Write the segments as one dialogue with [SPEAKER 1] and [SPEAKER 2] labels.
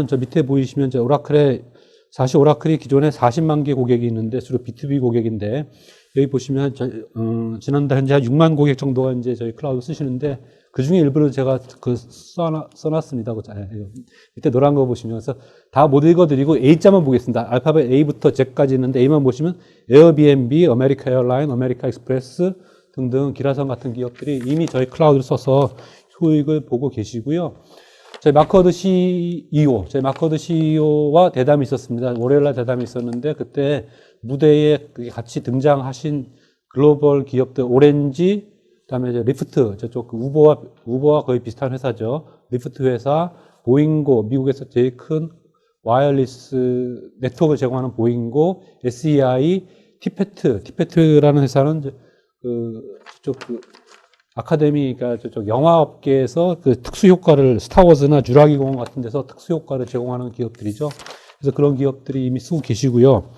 [SPEAKER 1] 저 밑에 보이시면 이제 오라클에 사실 오라클이 기존에 40만 개 고객이 있는데 주로 B2B 고객인데 여기 보시면 지난달 현재 한 6만 고객 정도가 이제 저희 클라우드 쓰시는데 그 중에 일부를 제가 써놨습니다. 밑에 노란 거 보시면 그래서 다 못 읽어드리고 A자만 보겠습니다. 알파벳 A부터 Z까지 있는데 A만 보시면 에어비앤비, 아메리카 에어라인, 아메리카 익스프레스 등등 기라성 같은 기업들이 이미 저희 클라우드를 써서 효익을 보고 계시고요. 저희 마커드 CEO와 대담이 있었습니다. 월요일날 대담이 있었는데 그때 무대에 같이 등장하신 글로벌 기업들 오렌지, 그다음에 이제 리프트 저쪽 우버와 거의 비슷한 회사죠. 리프트 회사, 보잉고 미국에서 제일 큰 와이어리스 네트워크를 제공하는 보잉고, SEI, 티페트라는 회사는 아카데미가 저쪽 영화업계에서 그 특수 효과를 스타워즈나 쥬라기 공원 같은 데서 특수 효과를 제공하는 기업들이죠. 그래서 그런 기업들이 이미 쓰고 계시고요.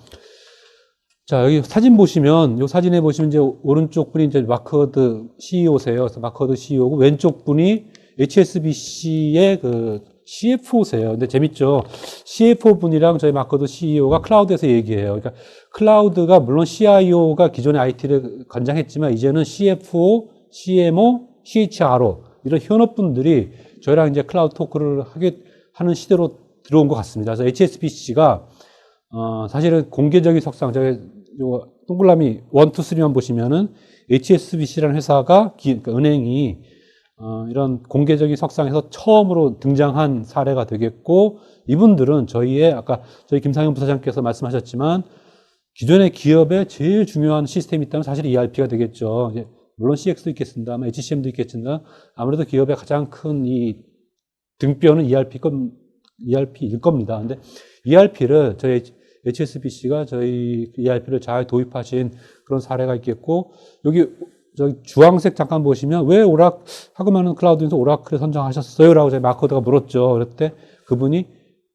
[SPEAKER 1] 자, 여기 사진 보시면, 이 사진에 보시면 이제 오른쪽 분이 이제 마커드 CEO세요. 그래서 마커드 CEO고 왼쪽 분이 HSBC의 그 CFO세요. 근데 재밌죠? CFO 분이랑 저희 마커드 CEO가 클라우드에서 얘기해요. 그러니까 클라우드가 물론 CIO가 기존의 IT를 관장했지만 이제는 CFO, CMO, CHRO 이런 현업분들이 저희랑 이제 클라우드 토크를 하는 시대로 들어온 것 같습니다. 그래서 HSBC가 사실은 공개적인 석상 저희 동그라미 1, 2, 3만 보시면은 HSBC라는 회사가 그러니까 은행이 이런 공개적인 석상에서 처음으로 등장한 사례가 되겠고 이분들은 아까 저희 김상현 부사장께서 말씀하셨지만 기존의 기업의 제일 중요한 시스템이 있다면 사실 ERP가 되겠죠. 물론 CX도 있겠습니다. HCM도 있겠지만 아무래도 기업의 가장 큰 이 등뼈는 ERP일 겁니다. 근데 ERP를 저희 HSBC가 저희 ERP를 잘 도입하신 그런 사례가 있겠고 여기 저기 주황색 잠깐 보시면 왜 하고 많은 클라우드에서 오라클을 선정하셨어요? 라고 저희 마커드가 물었죠. 그럴 때 그분이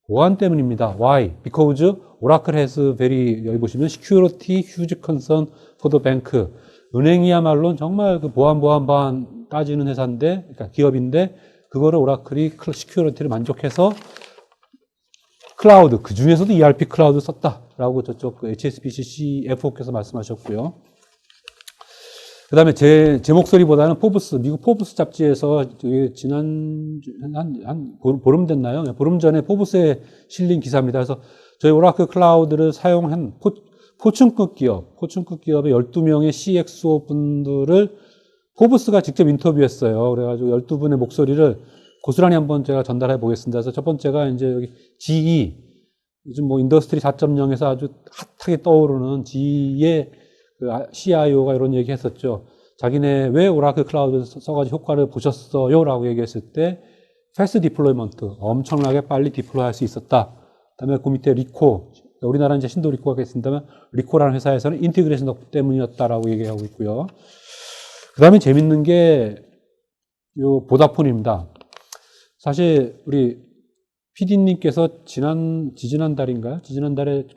[SPEAKER 1] 보안 때문입니다. Why? Because Oracle has 여기 보시면 security huge concern for the bank. 은행이야말로 정말 그 보안 따지는 회사인데, 그러니까 기업인데, 그거를 오라클이 시큐리티를 만족해서 클라우드, 그 중에서도 ERP 클라우드 썼다라고 저쪽 HSBC CFO께서 말씀하셨고요. 그 다음에 제 목소리보다는 미국 포브스 잡지에서 보름 됐나요? 보름 전에 포브스에 실린 기사입니다. 그래서 저희 오라클 클라우드를 사용한 포춘급 기업의 12명의 CXO 분들을 포브스가 직접 인터뷰했어요. 그래가지고 12분의 목소리를 고스란히 한번 제가 전달해 보겠습니다. 그래서 첫 번째가 이제 여기 GE, 요즘 인더스트리 4.0에서 아주 핫하게 떠오르는 GE의 그 CIO가 이런 얘기 했었죠. 자기네 왜 오라클 클라우드 써가지고 효과를 보셨어요? 라고 얘기했을 때, 패스트 디플로이먼트, 엄청나게 빨리 디플로이 할 수 있었다. 그 다음에 그 밑에 리코, 우리나라는 이제 신도 리코가 있습니다만, 리코라는 회사에서는 인티그레이션 덕분 때문이었다라고 얘기하고 있고요. 그 다음에 재밌는 게, 보다폰입니다. 사실, 우리 PD님께서 지지난달에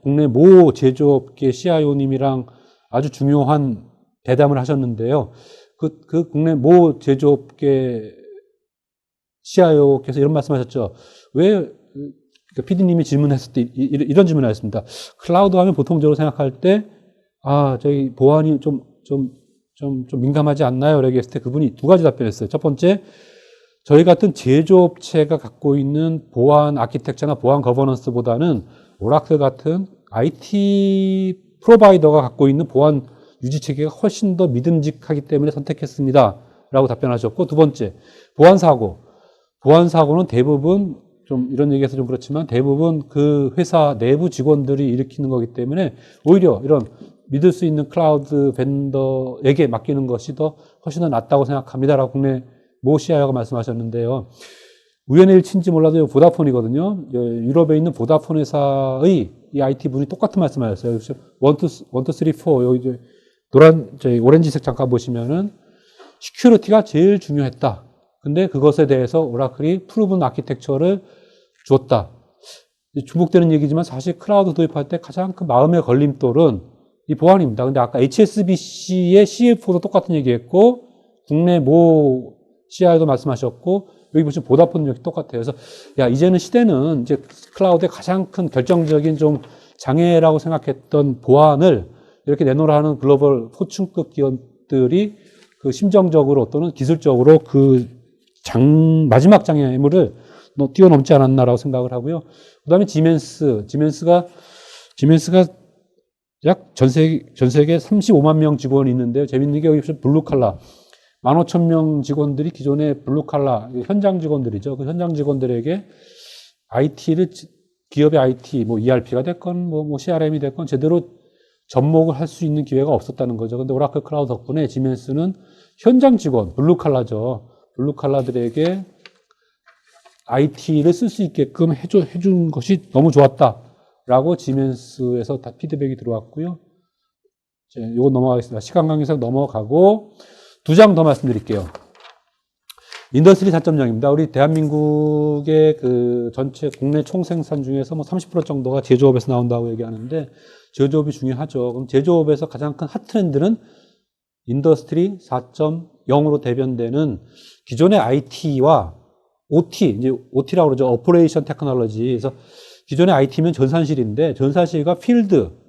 [SPEAKER 1] 국내 모 제조업계 CIO님이랑 아주 중요한 대담을 하셨는데요. 그 국내 모 제조업계 CIO께서 이런 말씀 하셨죠. PD님이 질문했을 때 이런 질문을 하셨습니다. 클라우드 하면 보통적으로 생각할 때, 저희 보안이 좀 민감하지 않나요? 라고 했을 때 그분이 두 가지 답변했어요. 첫 번째, 저희 같은 제조업체가 갖고 있는 보안 아키텍처나 보안 거버넌스보다는 오라클 같은 IT 프로바이더가 갖고 있는 보안 유지 체계가 훨씬 더 믿음직하기 때문에 선택했습니다. 라고 답변하셨고, 두 번째, 보안사고는 대부분, 좀 이런 얘기해서 좀 그렇지만 대부분 그 회사 내부 직원들이 일으키는 거기 때문에 오히려 이런 믿을 수 있는 클라우드 벤더에게 맡기는 것이 훨씬 더 낫다고 생각합니다. 라고 국내 모 CIO가 말씀하셨는데요. 우연의 일치인지 몰라도 보다폰이거든요. 유럽에 있는 보다폰 회사의 이 IT 분이 똑같은 말씀 하셨어요. 1, 2, 3, 4, 여기 오렌지색 잠깐 보시면은 시큐리티가 제일 중요했다. 근데 그것에 대해서 오라클이 프루븐 아키텍처를 주었다. 중복되는 얘기지만 사실 클라우드 도입할 때 가장 큰 마음의 걸림돌은 이 보안입니다. 근데 아까 HSBC의 CFO도 똑같은 얘기했고, 국내 모 CIO도 말씀하셨고, 여기 보시면 보다폰 역시 똑같아요. 그래서 야, 이제는 시대는 이제 클라우드의 가장 큰 결정적인 좀 장애라고 생각했던 보안을 이렇게 내놓으라 하는 글로벌 호충급 기업들이 그 심정적으로 또는 기술적으로 그 마지막 장애물을 뛰어넘지 않았나라고 생각을 하고요. 그 다음에 지멘스가 약 전 세계 35만 명 직원이 있는데요. 재밌는 게 여기 블루칼라 15,000명 직원들이 기존의 블루칼라 현장 직원들이죠. 그 현장 직원들에게 IT를 기업의 IT 뭐 ERP가 됐건 뭐 CRM이 됐건 제대로 접목을 할 수 있는 기회가 없었다는 거죠. 근데 오라클 클라우드 덕분에 지멘스는 현장 직원 블루칼라죠. 블루칼라들에게 IT를 쓸 수 있게끔 해준 것이 너무 좋았다라고 지멘스에서 다 피드백이 들어왔고요. 이거 넘어가겠습니다. 시간 관계상 넘어가고 2장 더 말씀드릴게요. 인더스트리 4.0입니다. 우리 대한민국의 그 전체 국내 총생산 중에서 뭐 30% 정도가 제조업에서 나온다고 얘기하는데 제조업이 중요하죠. 그럼 제조업에서 가장 큰 핫트렌드는 인더스트리 4.0으로 대변되는 기존의 IT와 OT, 이제 OT라고 그러죠. 오퍼레이션 테크놀로지. 그래서 기존의 IT면 전산실인데 전산실과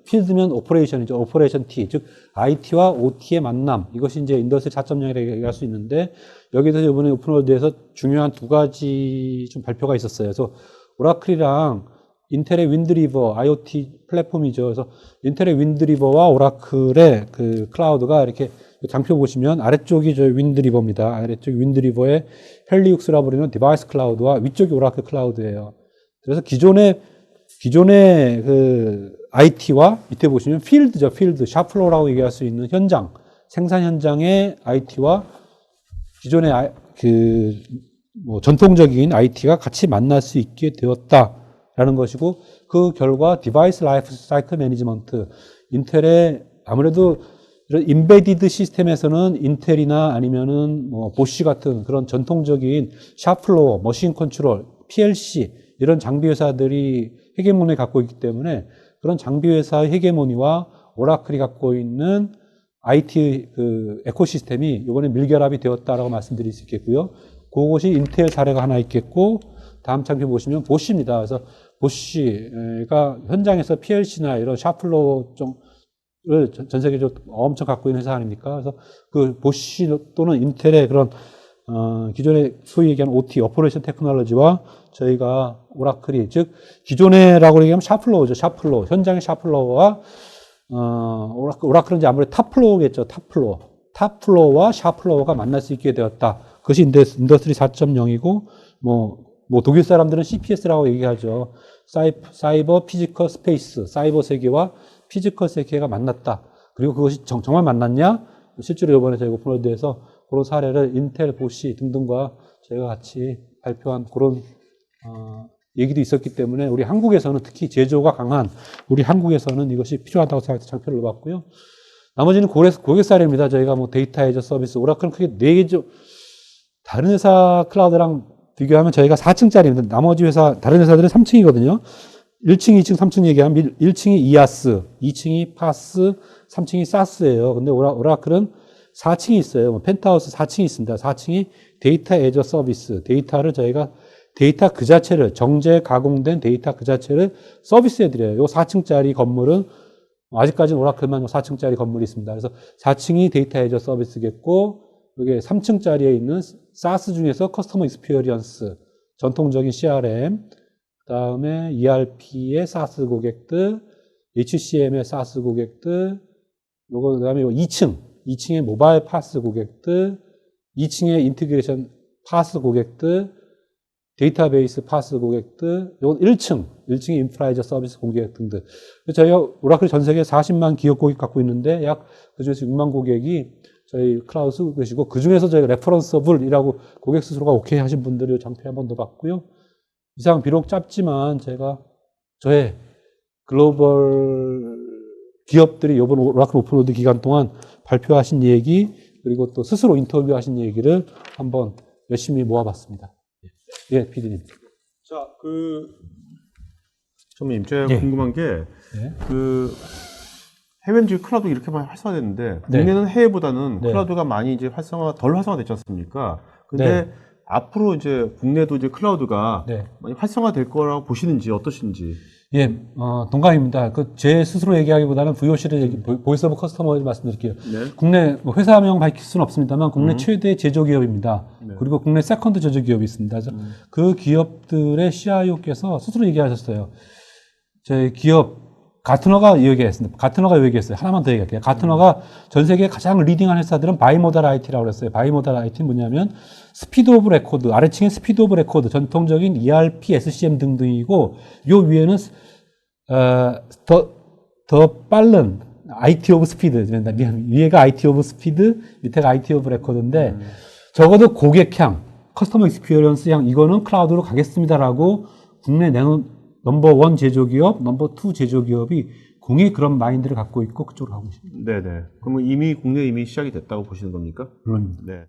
[SPEAKER 1] 필드면 오퍼레이션이죠. 오퍼레이션 T, 즉 IT와 OT의 만남. 이것이 이제 인더스트리 4.0이라고 얘기할 수 있는데 여기서 이번에 오픈월드에서 중요한 2가지 좀 발표가 있었어요. 그래서 오라클이랑 인텔의 윈드리버 IoT 플랫폼이죠. 그래서 인텔의 윈드리버와 오라클의 그 클라우드가 이렇게 장표 보시면 아래쪽이 저 윈드리버입니다. 아래쪽 윈드리버의 헬리욱스라고 부르는 디바이스 클라우드와 위쪽이 오라클 클라우드예요. 그래서 기존의 그 IT와 밑에 보시면 필드죠. 필드, 샵플로우라고 얘기할 수 있는 현장, 생산 현장의 IT와 기존의 뭐 전통적인 IT가 같이 만날 수 있게 되었다라는 것이고 그 결과 디바이스 라이프 사이클 매니지먼트, 인텔의 아무래도 이런 인베디드 시스템에서는 인텔이나 아니면은 뭐 보쉬 같은 그런 전통적인 샵플로어, 머신 컨트롤, PLC 이런 장비 회사들이 헤게모니를 갖고 있기 때문에 그런 장비 회사의 헤게모니와 오라클이 갖고 있는 IT 그 에코시스템이 이번에 밀결합이 되었다라고 말씀드릴 수 있겠고요. 그것이 인텔 사례가 하나 있겠고 다음 장표 보시면 보쉬입니다. 그래서 보쉬가 현장에서 PLC나 이런 샵플로어 를 전 세계적으로 엄청 갖고 있는 회사 아닙니까? 그래서 그 보쉬 또는 인텔의 그런 기존의 소위 얘기하는 OT, 오퍼레이션 테크놀로지와 저희가 오라클이 즉 기존에라고 얘기하면 샵플로어죠. 샵플로어. 현장의 샵플로어와 오라클은 이제 아무래도 탑플로어겠죠. 탑플로어와 샵플로어가 만날 수 있게 되었다. 그것이 인더스트리 4.0이고 뭐 독일 사람들은 CPS라고 얘기하죠. 사이버 피지컬 스페이스, 사이버 세계와 피지컬 세계가 만났다. 그리고 그것이 정말 만났냐? 실제로 이번에 저희가 오픈월드에서 그런 사례를 인텔, 보쉬 등등과 저희가 같이 발표한 그런 얘기도 있었기 때문에 우리 한국에서는 특히 제조가 강한 우리 한국에서는 이것이 필요하다고 생각해서 장표를 넣어봤고요. 나머지는 고객 사례입니다. 저희가 뭐 데이터 애저 서비스, 오라클은 크게 4개죠. 다른 회사 클라우드랑 비교하면 저희가 4층짜리입니다. 나머지 다른 회사들은 3층이거든요. 1층, 2층, 3층 얘기하면 1층이 이아스, 2층이 파스, 3층이 사스예요. 근데 오라클은 4층이 있어요. 뭐 펜트하우스 4층이 있습니다. 4층이 데이터 애저 서비스, 데이터를 저희가 데이터 그 자체를 정제 가공된 데이터 그 자체를 서비스해 드려요. 요 4층짜리 건물은 아직까지는 오라클만 4층짜리 건물이 있습니다. 그래서 4층이 데이터 애저 서비스겠고 이게 3층짜리에 있는 사스 중에서 커스터머 익스피리언스, 전통적인 CRM, 그 다음에 ERP의 사스 고객들, HCM의 사스 고객들, 그 다음에 2층의 모바일 파스 고객들, 2층의 인티그레이션 파스 고객들, 데이터베이스 파스 고객들, 요건 1층의 인프라이저 서비스 고객 등등. 저희가 오라클 전 세계 40만 기업 고객 갖고 있는데 약 그중에서 6만 고객이 저희 클라우드 쓰고 계시고 그중에서 저희가 레퍼런서블이라고 고객 스스로가 오케이 하신 분들이 장표에 한 번 더 봤고요. 이상 비록 짧지만 제가 저의 글로벌 기업들이 이번 오라클 오픈월드 기간 동안 발표하신 얘기 그리고 또 스스로 인터뷰하신 얘기를 한번 열심히 모아봤습니다. 예, PD님.
[SPEAKER 2] 자, 전무님, 제가 궁금한 게, 해외는 지금 클라우드 이렇게 많이 활성화됐는데, 국내는 해외보다는 클라우드가 많이 이제 덜 활성화됐지 않습니까? 근데 앞으로 이제 국내도 이제 클라우드가
[SPEAKER 1] 네.
[SPEAKER 2] 많이 활성화될 거라고 보시는지 어떠신지.
[SPEAKER 1] 예, 동감입니다. 제 스스로 얘기하기보다는 VOC를 보이스 오브 커스터머 말씀드릴게요.
[SPEAKER 2] 네.
[SPEAKER 1] 국내 뭐 회사명 밝힐 수는 없습니다만 국내 최대 제조기업입니다.
[SPEAKER 2] 네.
[SPEAKER 1] 그리고 국내 세컨드 제조기업이 있습니다. 그래서 그 기업들의 CIO께서 스스로 얘기하셨어요. 저희 기업 가트너가 얘기했습니다. 가트너가 얘기했어요. 하나만 더 얘기할게요. 가트너가 전 세계 가장 리딩한 회사들은 바이모달 IT라고 그랬어요. 바이모달 IT는 뭐냐면 스피드 오브 레코드, 아래층에 스피드 오브 레코드, 전통적인 ERP, SCM 등등이고 요 위에는 더 빠른 IT 오브 스피드, 위에가 IT 오브 스피드, 밑에가 IT 오브 레코드인데 적어도 고객향, 커스터머 익스피리언스 향 이거는 클라우드로 가겠습니다라고 국내 넘버 1 제조기업, 넘버 2 제조기업이 공히 그런 마인드를 갖고 있고 그쪽으로 가고 있습니다.
[SPEAKER 2] 네네. 그러면 이미 국내 이미 시작이 됐다고 보시는 겁니까?
[SPEAKER 1] 물론입니다.
[SPEAKER 2] 네.